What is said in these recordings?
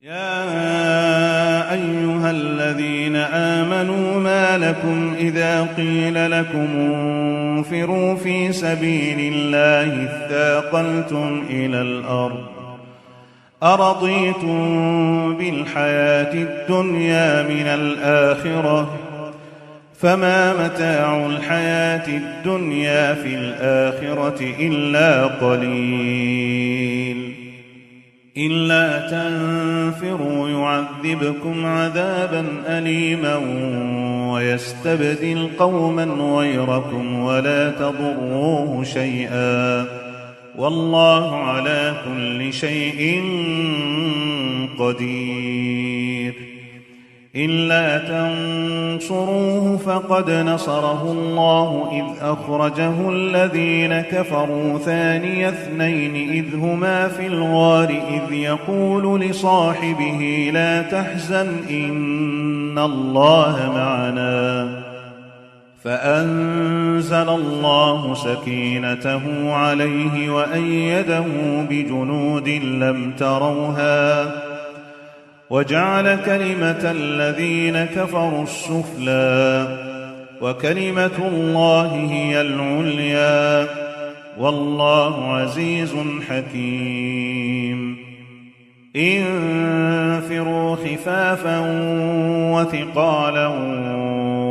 يا أيها الذين آمنوا ما لكم إذا قيل لكم انفروا في سبيل الله اثاقلتم إلى الأرض أرضيتم بالحياة الدنيا من الآخرة فما متاع الحياة الدنيا في الآخرة إلا قليل إلا تنفروا يعذبكم عذابا أليما ويستبدل قوما غيركم ولا تضروه شيئا والله على كل شيء قدير إلا تنصروه فقد نصره الله إذ أخرجه الذين كفروا ثاني اثنين إذ هما في الغار إذ يقول لصاحبه لا تحزن إن الله معنا فأنزل الله سكينته عليه وأيده بجنود لم تروها وجعل كلمة الذين كفروا السفلى وكلمة الله هي العليا والله عزيز حكيم انفروا خفافا وثقالا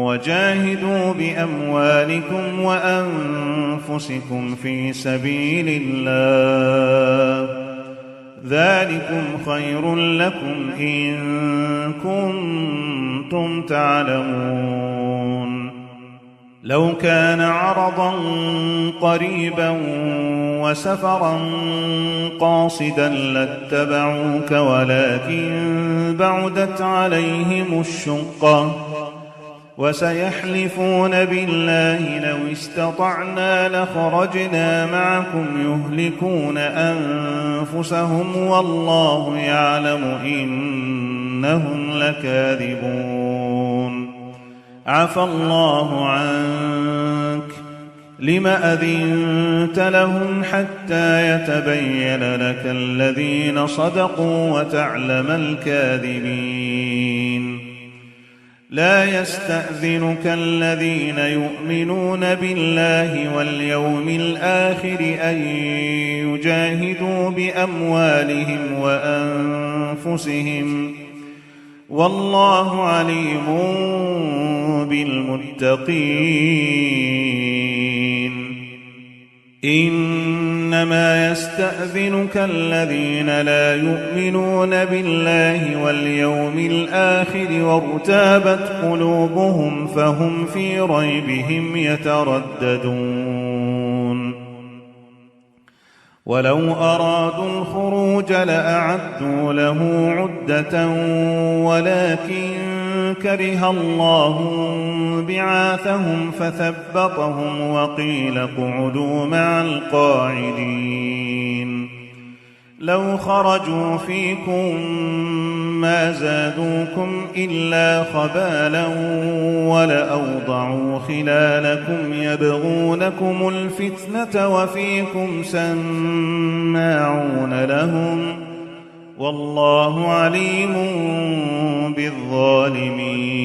وجاهدوا بأموالكم وأنفسكم في سبيل الله ذلكم خير لكم إن كنتم تعلمون لو كان عرضا قريبا وسفرا قاصدا لاتبعوك ولكن بعدت عليهم الشقة وسيحلفون بالله لو استطعنا لخرجنا معكم يهلكون أنفسهم والله يعلم إنهم لكاذبون عفى الله عنك لم أذنت لهم حتى يتبين لك الذين صدقوا وتعلم الكاذبين لا يستأذنك الذين يؤمنون بالله واليوم الآخر أن يجاهدوا بأموالهم وأنفسهم والله عليم بالمتقين إنما يستأذنك الذين لا يؤمنون بالله واليوم الآخر وارتابت قلوبهم فهم في ريبهم يترددون ولو أرادوا الخروج لأعدوا له عدة ولكن كره الله بعاثهم فثبطهم وقيل اقعدوا مع القاعدين لو خرجوا فيكم ما زادوكم إلا خبالا ولأوضعوا خلالكم يبغونكم الفتنة وفيكم سماعون لهم والله عليم بالظالمين